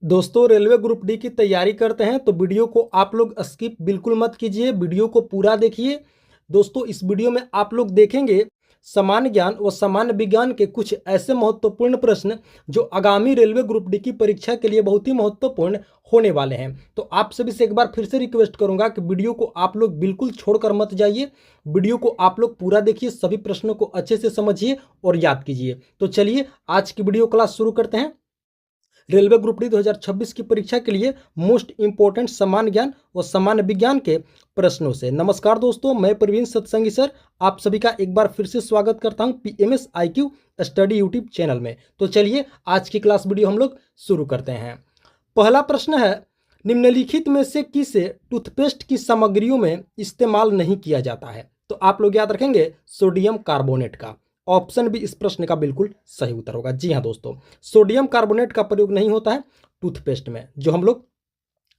दोस्तों railway group D की तैयारी करते हैं तो वीडियो को आप लोग स्किप बिल्कुल मत कीजिए, वीडियो को पूरा देखिए। दोस्तों इस वीडियो में आप लोग देखेंगे सामान्य ज्ञान व सामान्य विज्ञान के कुछ ऐसे महत्वपूर्ण प्रश्न जो आगामी रेलवे ग्रुप डी की परीक्षा के लिए बहुत ही महत्वपूर्ण होने वाले हैं। तो आप सभी से एक बार फिर से रिक्वेस्ट करूंगा कि वीडियो को आप लोग बिल्कुल छोड़कर मत जाइए, वीडियो को आप लोग पूरा देखिए, सभी प्रश्नों को अच्छे से समझिए और याद कीजिए। तो चलिए आज की वीडियो क्लास शुरू करते हैं। रेलवे ग्रुप डी 2026 की परीक्षा के लिए मोस्ट इंपोर्टेंट सामान्य ज्ञान और सामान्य विज्ञान के प्रश्नों से। नमस्कार दोस्तों, मैं प्रवीण सत्संगी सर आप सभी का एक बार फिर से स्वागत करता हूं PMS IQ study YouTube channel में। तो चलिए आज की क्लास वीडियो हम लोग शुरू करते हैं। पहला प्रश्न है, निम्नलिखित में से किसे टूथपेस्ट की सामग्रियों में इस्तेमाल नहीं किया जाता है? तो आप लोग याद रखेंगे सोडियम कार्बोनेट का। ऑप्शन भी इस प्रश्न का बिल्कुल सही उत्तर होगा। जी हाँ दोस्तों, सोडियम कार्बोनेट का प्रयोग नहीं होता है टूथपेस्ट में। जो हम लोग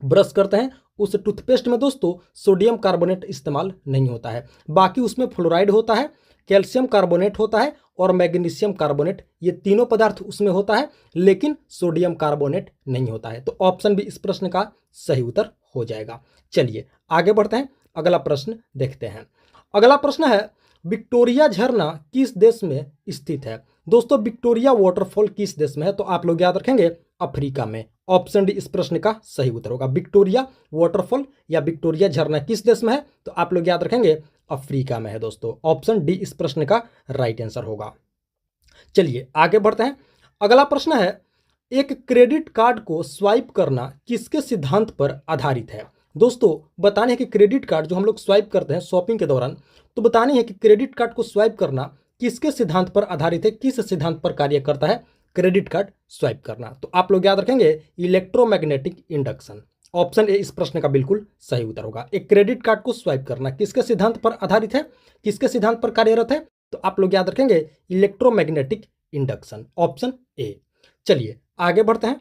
ब्रश करते हैं उस टूथपेस्ट में दोस्तों सोडियम कार्बोनेट इस्तेमाल नहीं होता है। बाकी उसमें फ्लोराइड होता है, कैल्शियम कार्बोनेट होता है और मैग्नीशियम कार्बोनेट, ये तीनों पदार्थ उसमें होता है, लेकिन सोडियम कार्बोनेट नहीं होता है। तो ऑप्शन भी इस प्रश्न का सही उत्तर हो जाएगा। चलिए आगे बढ़ते हैं, अगला प्रश्न देखते हैं। अगला प्रश्न है, विक्टोरिया झरना किस देश में स्थित है? दोस्तों विक्टोरिया वाटरफॉल किस देश में है? तो आप लोग याद रखेंगे अफ्रीका में। ऑप्शन डी इस प्रश्न का सही उत्तर होगा। विक्टोरिया वाटरफॉल या विक्टोरिया झरना किस देश में है? तो आप लोग याद रखेंगे अफ्रीका में है दोस्तों। ऑप्शन डी इस प्रश्न का राइट आंसर होगा। चलिए आगे बढ़ते हैं। अगला प्रश्न है, एक क्रेडिट कार्ड को स्वाइप करना किसके सिद्धांत पर आधारित है? दोस्तों बताने है कि क्रेडिट कार्ड जो हम लोग स्वाइप करते हैं शॉपिंग के दौरान, तो बतानी है कि क्रेडिट कार्ड को स्वाइप करना किसके सिद्धांत पर आधारित है, किस सिद्धांत पर कार्य करता है क्रेडिट कार्ड स्वाइप करना? तो आप लोग याद रखेंगे इलेक्ट्रोमैग्नेटिक इंडक्शन। ऑप्शन ए इस प्रश्न का बिल्कुल सही उत्तर होगा। एक क्रेडिट कार्ड को स्वाइप करना किसके सिद्धांत पर आधारित है, किसके सिद्धांत पर कार्यरत है? तो आप लोग याद रखेंगे इलेक्ट्रोमैग्नेटिक इंडक्शन। Option A. चलिए आगे बढ़ते हैं।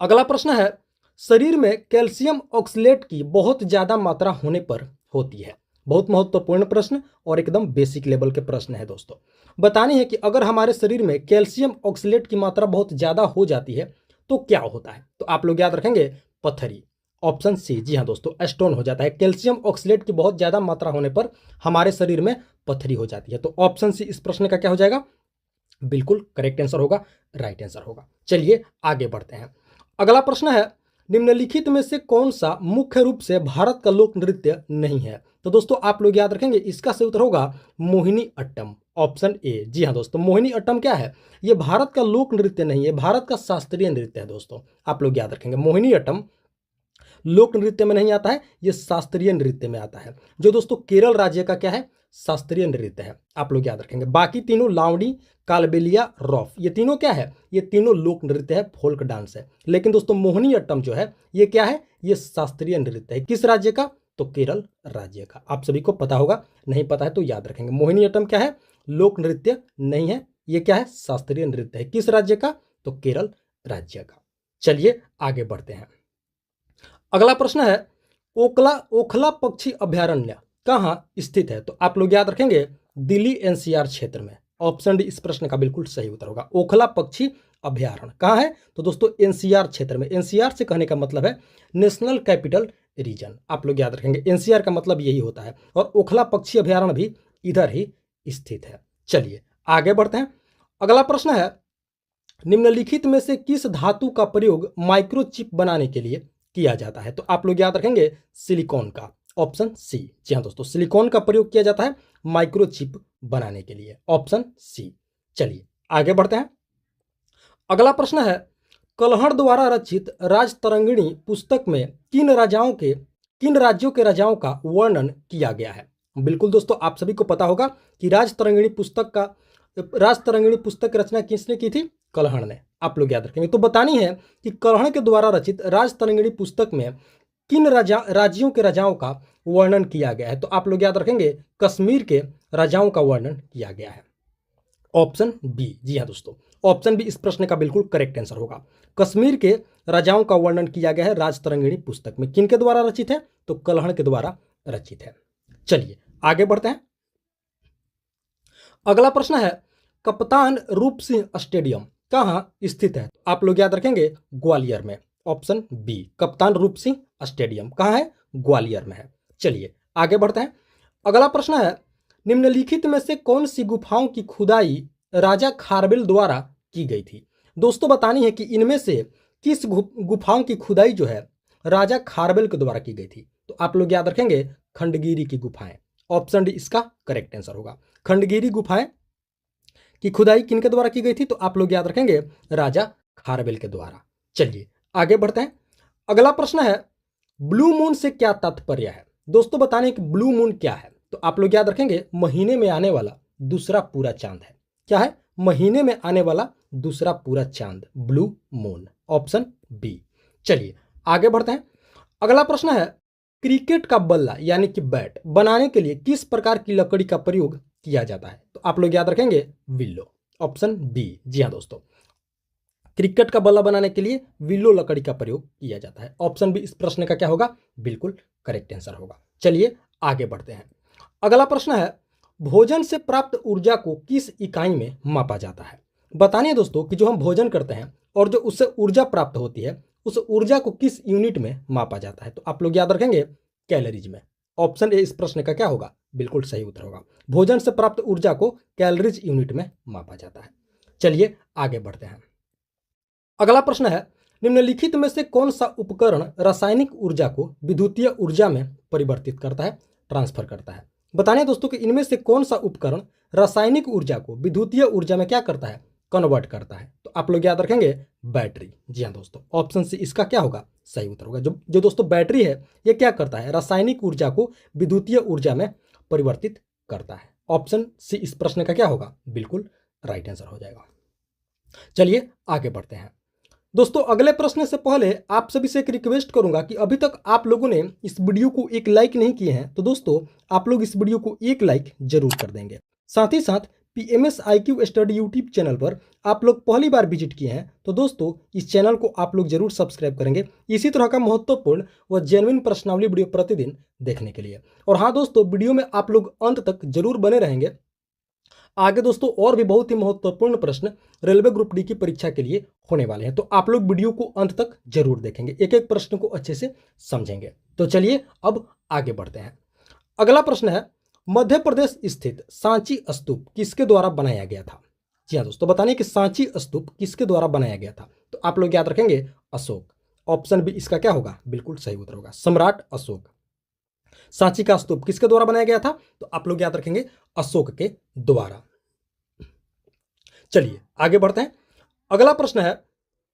अगला प्रश्न है, शरीर में कैल्शियम ऑक्सलेट की बहुत ज्यादा मात्रा होने पर होती है? बहुत महत्वपूर्ण प्रश्न और एकदम बेसिक लेवल के प्रश्न है दोस्तों। बतानी है कि अगर हमारे शरीर में कैल्शियम ऑक्सलेट की मात्रा बहुत ज्यादा हो जाती है तो क्या होता है? तो आप लोग याद रखेंगे पथरी। ऑप्शन सी, जी हाँ दोस्तों, स्टोन हो जाता है। कैल्शियम ऑक्सलेट की बहुत ज्यादा मात्रा होने पर हमारे शरीर में पथरी हो जाती है। तो ऑप्शन सी इस प्रश्न का क्या हो जाएगा? बिल्कुल करेक्ट आंसर होगा, राइट आंसर होगा। चलिए आगे बढ़ते हैं। अगला प्रश्न है, निम्नलिखित में से कौन सा मुख्य रूप से भारत का लोक नृत्य नहीं है? तो दोस्तों आप लोग याद रखेंगे इसका सही उत्तर होगा मोहिनी अट्टम। Option A. जी हाँ दोस्तों, मोहिनी अट्टम क्या है? ये भारत का लोक नृत्य नहीं है, भारत का शास्त्रीय नृत्य है दोस्तों। आप लोग याद रखेंगे मोहिनी अट्टम लोक नृत्य में नहीं आता है, ये शास्त्रीय नृत्य में आता है, जो दोस्तों केरल राज्य का क्या है? शास्त्रीय नृत्य है। आप लोग याद रखेंगे। बाकी तीनों लावणी, कालबेलिया, रॉफ, ये तीनों क्या है? ये तीनों लोक नृत्य है, फोल्क डांस है। लेकिन दोस्तों मोहिनी अट्टम जो है ये क्या है? ये शास्त्रीय नृत्य है। किस राज्य का? तो केरल राज्य का। आप सभी को पता होगा, नहीं पता है तो याद रखेंगे। मोहिनी अट्टम क्या है? लोक नृत्य नहीं है, ये क्या है? शास्त्रीय नृत्य है। किस राज्य का? तो केरल राज्य का। चलिए आगे बढ़ते हैं। अगला प्रश्न है, ओखला ओखला पक्षी अभयारण्य कहाँ स्थित है? तो आप लोग याद रखेंगे दिल्ली एनसीआर क्षेत्र में। ऑप्शन डी इस प्रश्न का बिल्कुल सही उत्तर होगा। ओखला पक्षी अभयारण्य कहाँ है? तो दोस्तों एनसीआर क्षेत्र में। एनसीआर से कहने का मतलब है नेशनल कैपिटल रीजन। आप लोग याद रखेंगे एनसीआर का मतलब यही होता है, और ओखला पक्षी अभयारण्य भी इधर ही स्थित है। चलिए आगे बढ़ते हैं। अगला प्रश्न है, निम्नलिखित में से किस धातु का प्रयोग माइक्रोचिप बनाने के लिए किया जाता है? तो आप लोग याद रखेंगे सिलिकॉन का। Option C. जी हाँ दोस्तों, सिलिकॉन का प्रयोग किया जाता है माइक्रोचिप बनाने के लिए। Option C. चलिए आगे बढ़ते हैं। अगला प्रश्न है, कल्हड़ द्वारा रचित राजतरंगिणी पुस्तक में किन राज्यों के राजाओं का वर्णन किया गया है? बिल्कुल दोस्तों आप सभी को पता होगा कि राजतरंगिणी पुस्तक की रचना किसने की थी? कल्हड़ ने। आप लोग याद रखेंगे। तो बतानी है कि कल्हड़ के द्वारा रचित राजतरंगिणी पुस्तक में किन राज्यों के राजाओं का वर्णन किया गया है? तो आप लोग याद रखेंगे कश्मीर के राजाओं का वर्णन किया गया है। Option B. जी हाँ दोस्तों, ऑप्शन बी इस प्रश्न का बिल्कुल करेक्ट आंसर होगा। कश्मीर के राजाओं का वर्णन किया गया है राजतरंगिणी पुस्तक में। किनके द्वारा रचित है? तो कल्हड़ के द्वारा रचित है। चलिए आगे बढ़ते हैं। अगला प्रश्न है, कप्तान रूप सिंह स्टेडियम कहाँ स्थित है? तो आप लोग याद रखेंगे ग्वालियर में। ऑप्शन बी कप्तान रूप सिंह स्टेडियम कहाँ है? ग्वालियर में है। चलिए आगे बढ़ते हैं। अगला प्रश्न है निम्नलिखित में से कौन सी गुफाओं की खुदाई राजा खारवेल द्वारा की गई थी? दोस्तों बतानी है कि इनमें से किस गुफाओं की खुदाई जो है राजा खारवेल के द्वारा की गई थी? तो आप लोग याद रखेंगे खंडगिरी की गुफाएं। ऑप्शन डी इसका करेक्ट आंसर होगा। खंडगिरी गुफाएं की खुदाई किनके द्वारा की गई थी? तो आप लोग याद रखेंगे राजा खारवेल के द्वारा। चलिए आगे बढ़ते हैं। अगला प्रश्न है ब्लू मून से क्या तात्पर्य है? दोस्तों बताने कि ब्लू मून क्या है? तो आप लोग याद रखेंगे महीने में आने वाला दूसरा पूरा चांद है। क्या है? महीने में आने वाला दूसरा पूरा चांद, ब्लू मून। Option B. चलिए आगे बढ़ते हैं। अगला प्रश्न है क्रिकेट का बल्ला यानी कि बैट बनाने के लिए किस प्रकार की लकड़ी का प्रयोग किया जाता है? तो आप लोग याद रखेंगे विल्लो। Option B. जी हाँ दोस्तों, क्रिकेट का बल्ला बनाने के लिए विल्लो लकड़ी का प्रयोग किया जाता है। ऑप्शन बी इस प्रश्न का क्या होगा? बिल्कुल करेक्ट आंसर होगा। चलिए आगे बढ़ते हैं। अगला प्रश्न है भोजन से प्राप्त ऊर्जा को किस इकाई में मापा जाता है? बतानिए दोस्तों कि जो हम भोजन करते हैं और जो उससे ऊर्जा प्राप्त होती है उस ऊर्जा को किस यूनिट में मापा जाता है? तो आप लोग याद रखेंगे कैलोरीज में। ऑप्शन ए इस प्रश्न का क्या होगा? बिल्कुल सही उत्तर होगा। भोजन से प्राप्त ऊर्जा को कैलोरीज यूनिट में मापा जाता है। चलिए आगे बढ़ते हैं। अगला प्रश्न है निम्नलिखित में से कौन सा उपकरण रासायनिक ऊर्जा को विद्युतीय ऊर्जा में परिवर्तित करता है, ट्रांसफर करता है? बताने दोस्तों कि इनमें से कौन सा उपकरण रासायनिक ऊर्जा को विद्युतीय ऊर्जा में क्या करता है? कन्वर्ट करता है। तो आप लोग याद रखेंगे बैटरी। जी हाँ दोस्तों, ऑप्शन सी इसका क्या होगा? सही उत्तर होगा। जो जो दोस्तों बैटरी है ये क्या करता है? रासायनिक ऊर्जा को विद्युतीय ऊर्जा में परिवर्तित करता है। ऑप्शन सी इस प्रश्न का क्या होगा? बिल्कुल राइट आंसर हो जाएगा। चलिए आगे बढ़ते हैं। दोस्तों अगले प्रश्न से पहले आप सभी से एक रिक्वेस्ट करूंगा कि अभी तक आप लोगों ने इस वीडियो को एक लाइक नहीं किए हैं तो दोस्तों आप लोग इस वीडियो को एक लाइक जरूर कर देंगे। साथ ही साथ PMS IQ study YouTube channel पर आप लोग पहली बार विजिट किए हैं तो दोस्तों इस चैनल को आप लोग जरूर सब्सक्राइब करेंगे इसी तरह का महत्वपूर्ण व जेन्युइन प्रश्नावली वीडियो प्रतिदिन देखने के लिए। और हाँ दोस्तों, वीडियो में आप लोग अंत तक जरूर बने रहेंगे। आगे दोस्तों और भी बहुत ही महत्वपूर्ण प्रश्न रेलवे ग्रुप डी की परीक्षा के लिए होने वाले हैं, तो आप लोग वीडियो को अंत तक जरूर देखेंगे, एक एक प्रश्न को अच्छे से समझेंगे। तो चलिए अब आगे बढ़ते हैं। अगला प्रश्न है मध्य प्रदेश स्थित सांची स्तूप किसके द्वारा बनाया गया था? जी हाँ दोस्तों, बताइए कि सांची स्तूप किसके द्वारा बनाया गया था? तो आप लोग याद रखेंगे अशोक। ऑप्शन बी इसका क्या होगा? बिल्कुल सही उत्तर होगा, सम्राट अशोक। सांची का स्तूप किसके द्वारा बनाया गया था? तो आप लोग याद रखेंगे अशोक के द्वारा। चलिए आगे बढ़ते हैं। अगला प्रश्न है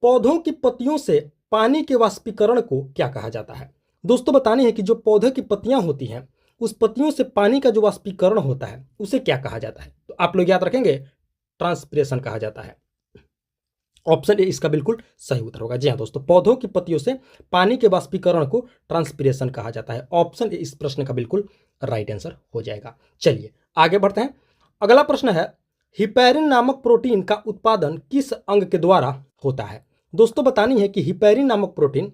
पौधों की पत्तियों से पानी के वाष्पीकरण को क्या कहा जाता है? दोस्तों बतानी है कि जो पौधे की पत्तियां होती हैं उस पत्तियों से पानी का जो वाष्पीकरण होता है उसे क्या कहा जाता है? तो आप लोग याद रखेंगे ट्रांसपिरेशन कहा जाता है। ऑप्शन ए इसका बिल्कुल सही उत्तर होगा। जी हाँ दोस्तों, पौधों की पत्तियों से पानी के वाष्पीकरण को ट्रांसपिरेशन कहा जाता है। ऑप्शन ए इस प्रश्न का बिल्कुल राइट आंसर हो जाएगा। चलिए आगे बढ़ते हैं। अगला प्रश्न है हिपैरिन नामक प्रोटीन का उत्पादन किस अंग के द्वारा होता है? दोस्तों बतानी है कि हिपैरिन नामक प्रोटीन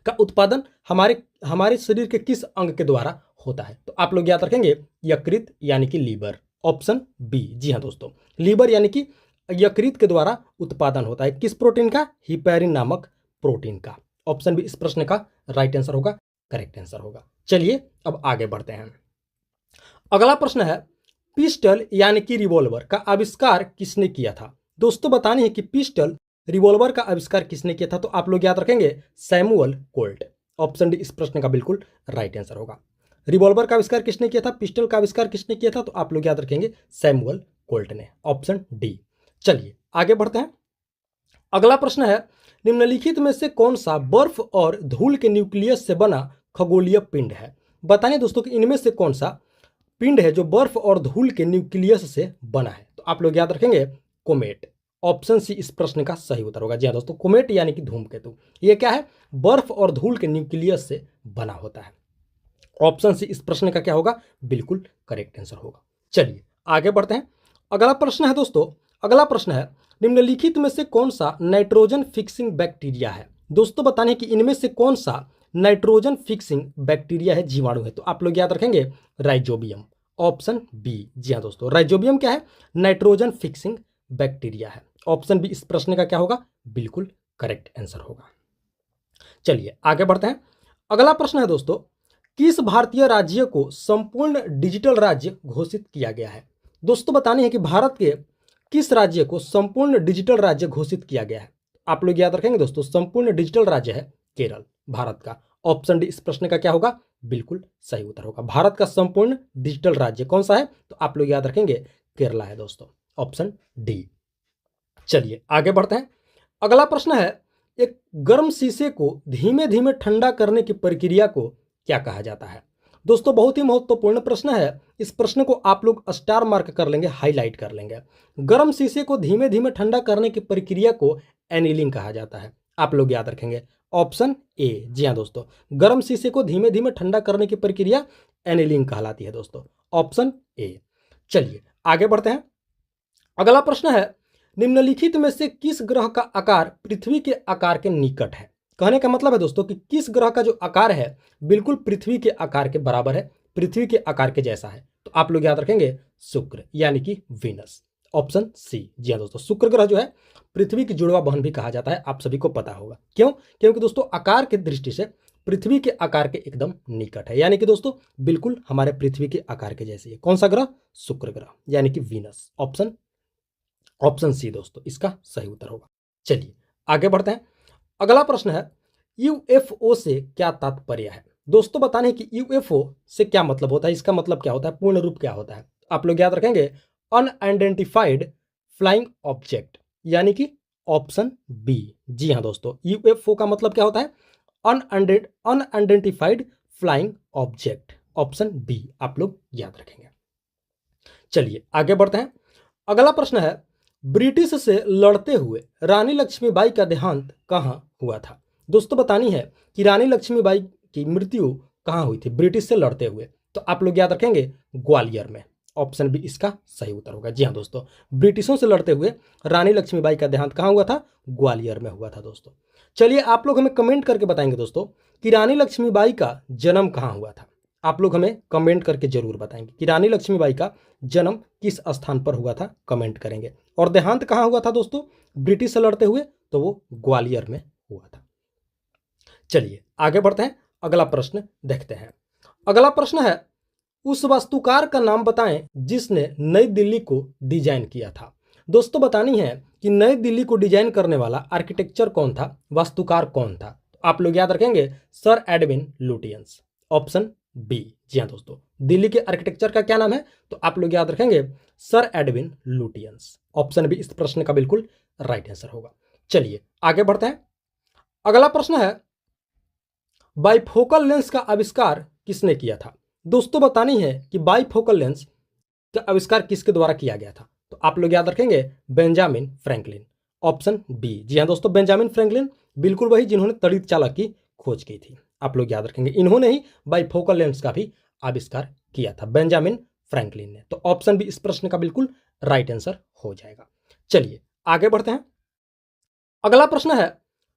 का उत्पादन हमारे शरीर के किस अंग के द्वारा होता है? तो आप लोग याद रखेंगे यकृत यानी कि लीवर। Option B. जी हाँ दोस्तों, लीवर यानी कि यकृत के द्वारा उत्पादन होता है। किस प्रोटीन का? हिपैरिन नामक प्रोटीन का। ऑप्शन बी इस प्रश्न का राइट आंसर होगा, करेक्ट आंसर होगा। चलिए अब आगे बढ़ते हैं। अगला प्रश्न है पिस्टल यानी कि रिवॉल्वर का आविष्कार किसने किया था? दोस्तों बतानी है कि पिस्टल रिवॉल्वर का आविष्कार किसने किया था? तो आप लोग याद रखेंगे सैमुअल कोल्ट। ऑप्शन डी इस प्रश्न का बिल्कुल राइट आंसर होगा। रिवॉल्वर का आविष्कार किसने किया था? पिस्टल का आविष्कार किसने किया था? तो आप लोग याद रखेंगे सैमुअल कोल्ट ने। Option D. चलिए आगे बढ़ते हैं। अगला प्रश्न है निम्नलिखित में से कौन सा बर्फ और धूल के न्यूक्लियस से बना खगोलीय पिंड है? बताने दोस्तों कि इनमें से कौन सा पिंड है जो बर्फ और धूल के न्यूक्लियस से बना है? तो आप लोग याद रखेंगे कोमेट। ऑप्शन सी इस प्रश्न का सही उत्तर होगा। जी हाँ दोस्तों, कोमेट यानी कि धूमकेतु ये क्या है? बर्फ और धूल के न्यूक्लियस से बना होता है। ऑप्शन सी इस प्रश्न का क्या होगा? बिल्कुल करेक्ट आंसर होगा। चलिए आगे बढ़ते हैं। अगला प्रश्न है दोस्तों, अगला प्रश्न है निम्नलिखित में से कौन सा नाइट्रोजन फिक्सिंग बैक्टीरिया है? दोस्तों बताने कि इनमें से कौन सा नाइट्रोजन फिक्सिंग बैक्टीरिया है, जीवाणु है? तो आप लोग याद रखेंगे राइजोबियम। Option B. जी हाँ दोस्तों, राइजोबियम क्या है? नाइट्रोजन फिक्सिंग बैक्टीरिया है। ऑप्शन बी इस प्रश्न का क्या होगा, बिल्कुल करेक्ट आंसर होगा। चलिए आगे बढ़ते हैं। अगला प्रश्न है दोस्तों, किस भारतीय राज्य को संपूर्ण डिजिटल राज्य घोषित किया गया है? दोस्तों बतानी है कि भारत के किस राज्य को संपूर्ण डिजिटल राज्य घोषित किया गया है? आप लोग याद रखेंगे दोस्तों, संपूर्ण डिजिटल राज्य है केरल भारत का। ऑप्शन डी इस प्रश्न का क्या होगा, बिल्कुल सही उत्तर होगा। भारत का संपूर्ण डिजिटल राज्य कौन सा है? तो आप लोग याद रखेंगे केरला है दोस्तों, ऑप्शन डी। चलिए आगे बढ़ते हैं। अगला प्रश्न है, एक गर्म शीशे को धीमे धीमे ठंडा करने की प्रक्रिया को क्या कहा जाता है? दोस्तों बहुत ही महत्वपूर्ण प्रश्न है, इस प्रश्न को आप लोग स्टार मार्क कर लेंगे, हाईलाइट कर लेंगे। गर्म शीशे को धीमे धीमे ठंडा करने की प्रक्रिया को एनीलिंग कहा जाता है। आप लोग याद रखेंगे ऑप्शन ए। जी हाँ दोस्तों, गर्म शीशे को धीमे धीमे ठंडा करने की प्रक्रिया एनीलिंग कहलाती है दोस्तों, ऑप्शन ए। चलिए आगे बढ़ते हैं। अगला प्रश्न है, निम्नलिखित में से किस ग्रह का आकार पृथ्वी के आकार के निकट है? कहने का मतलब है दोस्तों कि किस ग्रह का जो आकार है बिल्कुल पृथ्वी के आकार के बराबर है, पृथ्वी के आकार के जैसा है। तो आप लोग याद रखेंगे शुक्र यानी कि वीनस, ऑप्शन सी। जी हाँ दोस्तों, शुक्र ग्रह जो है पृथ्वी की जुड़वा बहन भी कहा जाता है, आप सभी को पता होगा। क्यों? क्योंकि दोस्तों आकार की दृष्टि से पृथ्वी के आकार के एकदम निकट है, यानी कि दोस्तों बिल्कुल हमारे पृथ्वी के आकार के जैसी है। कौन सा ग्रह? शुक्र ग्रह यानी कि वीनस, ऑप्शन सी दोस्तों इसका सही उत्तर होगा। चलिए आगे बढ़ते हैं। अगला प्रश्न है, यूएफओ से क्या तात्पर्य है? दोस्तों बताने कि यूएफओ से क्या मतलब होता है, इसका मतलब क्या होता है, पूर्ण रूप क्या होता है? आप लोग याद रखेंगे अनआइडेंटिफाइड फ्लाइंग ऑब्जेक्ट, यानी कि ऑप्शन बी। जी हाँ दोस्तों, यूएफओ का मतलब क्या होता है, unidentified flying object, option B आप लोग याद रखेंगे। चलिए आगे बढ़ते हैं। अगला प्रश्न है, ब्रिटिश से लड़ते हुए रानी लक्ष्मीबाई का देहांत कहाँ हुआ था? दोस्तों बतानी है कि रानी लक्ष्मीबाई की मृत्यु कहाँ हुई थी ब्रिटिश से लड़ते हुए? तो आप लोग याद रखेंगे ग्वालियर में, ऑप्शन बी इसका सही उत्तर होगा। जी हाँ दोस्तों, ब्रिटिशों से लड़ते हुए रानी लक्ष्मीबाई का देहांत कहाँ हुआ था? ग्वालियर में हुआ था दोस्तों। चलिए आप लोग हमें कमेंट करके बताएंगे दोस्तों कि रानी लक्ष्मीबाई का जन्म कहाँ हुआ था। आप लोग हमें कमेंट करके जरूर बताएंगे कि रानी लक्ष्मीबाई का जन्म किस स्थान पर हुआ था, कमेंट करेंगे। और देहांत कहाँ हुआ था दोस्तों ब्रिटिश से लड़ते हुए? तो वो ग्वालियर में हुआ था। चलिए आगे बढ़ते हैं, अगला प्रश्न देखते हैं। अगला प्रश्न है, उस वास्तुकार का नाम बताएं जिसने नई दिल्ली को डिजाइन किया था। दोस्तों बतानी है कि नई दिल्ली को डिजाइन करने वाला आर्किटेक्चर कौन था, वास्तुकार कौन था? आप लोग याद रखेंगे sir Edwin Lutyens, option B. जी हाँ दोस्तों, दिल्ली के आर्किटेक्चर का क्या नाम है? तो आप लोग याद रखेंगे sir Edwin Lutyens, option B इस प्रश्न का बिल्कुल राइट आंसर होगा। चलिए आगे बढ़ते हैं। अगला प्रश्न है, बाइफोकल लेंस का आविष्कार किसने किया था? दोस्तों बतानी है कि बाइफोकल लेंस का आविष्कार किसके द्वारा किया गया था? तो आप लोग याद रखेंगे बेंजामिन फ्रैंकलिन, ऑप्शन बी। जी हाँ दोस्तों, बेंजामिन फ्रैंकलिन बिल्कुल वही जिन्होंने तड़ित चालक की खोज की थी। आप लोग याद रखेंगे इन्होंने ही बाइफोकल लेंस का भी आविष्कार किया था, बेंजामिन फ्रैंकलिन ने। तो ऑप्शन बी इस प्रश्न का बिल्कुल राइट आंसर हो जाएगा। चलिए आगे बढ़ते हैं। अगला प्रश्न है,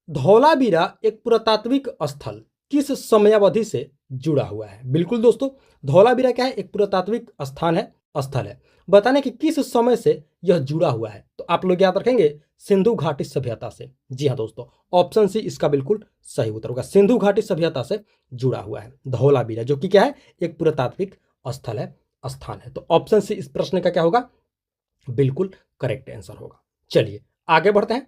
धौलावीरा एक पुरातात्विक स्थल किस समयावधि से जुड़ा हुआ है? बिल्कुल दोस्तों, धौलावीरा क्या है, एक पुरातात्विक स्थान है, स्थल है। बताने कि किस समय से यह जुड़ा हुआ है? तो आप लोग याद रखेंगे सिंधु घाटी सभ्यता से। जी हाँ दोस्तों, ऑप्शन सी इसका बिल्कुल सही उत्तर होगा, सिंधु घाटी सभ्यता से जुड़ा हुआ है धौलावीरा, जो कि क्या है, एक पुरातात्विक स्थल है, स्थान है। तो ऑप्शन सी इस प्रश्न का क्या होगा, बिल्कुल करेक्ट आंसर होगा। चलिए आगे बढ़ते हैं।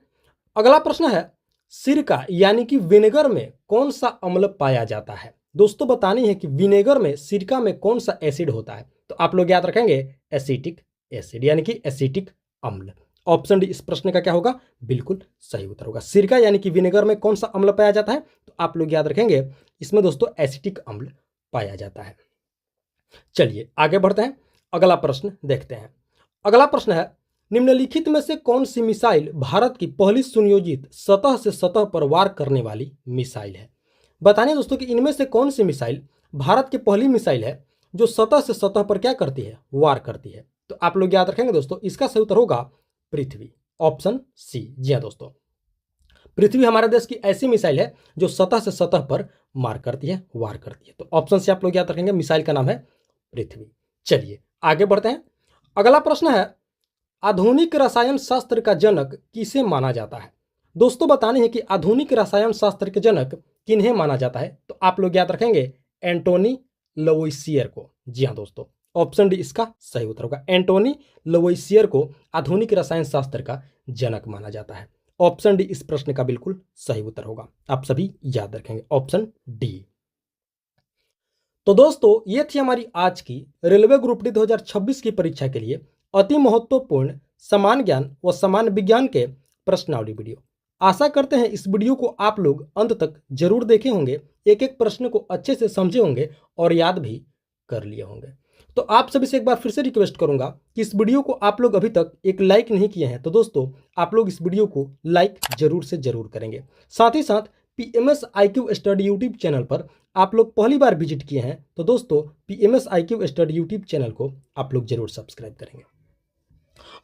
अगला प्रश्न है, सिरका यानी कि विनेगर में कौन सा अम्ल पाया जाता है? दोस्तों बतानी है कि विनेगर में, सिरका में कौन सा एसिड होता है? तो आप लोग याद रखेंगे एसिटिक एसिड यानी कि एसिटिक अम्ल, ऑप्शन डी इस प्रश्न का क्या होगा, बिल्कुल सही उत्तर होगा। सिरका यानी कि विनेगर में कौन सा अम्ल पाया जाता है? तो आप लोग याद रखेंगे इसमें दोस्तों एसिटिक अम्ल पाया जाता है। चलिए आगे बढ़ते हैं, अगला प्रश्न देखते हैं। अगला प्रश्न है, निम्नलिखित में से कौन सी मिसाइल भारत की पहली सुनियोजित सतह से सतह पर वार करने वाली मिसाइल है? बताने दोस्तों कि इनमें से कौन सी मिसाइल भारत की पहली मिसाइल है जो सतह से सतह पर क्या करती है, वार करती है? तो आप लोग याद रखेंगे दोस्तों इसका सही उत्तर होगा पृथ्वी, ऑप्शन सी। जी हाँ दोस्तों, पृथ्वी हमारे देश की ऐसी मिसाइल है जो सतह से सतह पर मार करती है, वार करती है। तो ऑप्शन से आप लोग याद रखेंगे मिसाइल का नाम है पृथ्वी। चलिए आगे बढ़ते हैं। अगला प्रश्न है, आधुनिक रसायन शास्त्र का जनक किसे माना जाता है? दोस्तों बताने हैं कि आधुनिक रसायन शास्त्र के जनक किन्हें माना जाता है, तो आप लोग याद रखेंगे एंटोनी लवोइसियर को। जी हाँ दोस्तों, ऑप्शन डी इसका सही उत्तर होगा। एंटोनी लवोइसियर को आधुनिक रसायन शास्त्र का जनक माना जाता है। ऑप्शन डी इस प्रश्न का बिल्कुल सही उत्तर होगा। आप सभी याद रखेंगे ऑप्शन डी। तो दोस्तों ये थी हमारी आज की रेलवे ग्रुप डी 2026 की परीक्षा के लिए अति महत्वपूर्ण समान ज्ञान व समान विज्ञान के प्रश्नावली वीडियो। आशा करते हैं इस वीडियो को आप लोग अंत तक जरूर देखे होंगे, एक एक प्रश्न को अच्छे से समझे होंगे और याद भी कर लिए होंगे। तो आप सभी से एक बार फिर से रिक्वेस्ट करूंगा कि इस वीडियो को आप लोग अभी तक एक लाइक नहीं किए हैं तो दोस्तों आप लोग इस वीडियो को लाइक जरूर से जरूर करेंगे। साथ ही साथ PMS IQ study YouTube channel पर आप लोग पहली बार विजिट किए हैं तो दोस्तों PMS IQ study YouTube channel को आप लोग जरूर सब्सक्राइब करेंगे।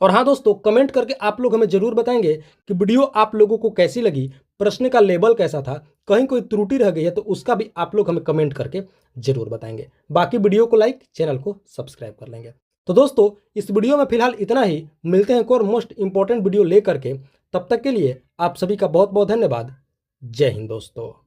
और हाँ दोस्तों, कमेंट करके आप लोग हमें जरूर बताएंगे कि वीडियो आप लोगों को कैसी लगी, प्रश्न का लेवल कैसा था, कहीं कोई त्रुटि रह गई है तो उसका भी आप लोग हमें कमेंट करके जरूर बताएंगे। बाकी वीडियो को लाइक, चैनल को सब्सक्राइब कर लेंगे। तो दोस्तों इस वीडियो में फिलहाल इतना ही, मिलते हैं एक और मोस्ट इंपॉर्टेंट वीडियो लेकर के। तब तक के लिए आप सभी का बहुत बहुत धन्यवाद। जय हिंद दोस्तों।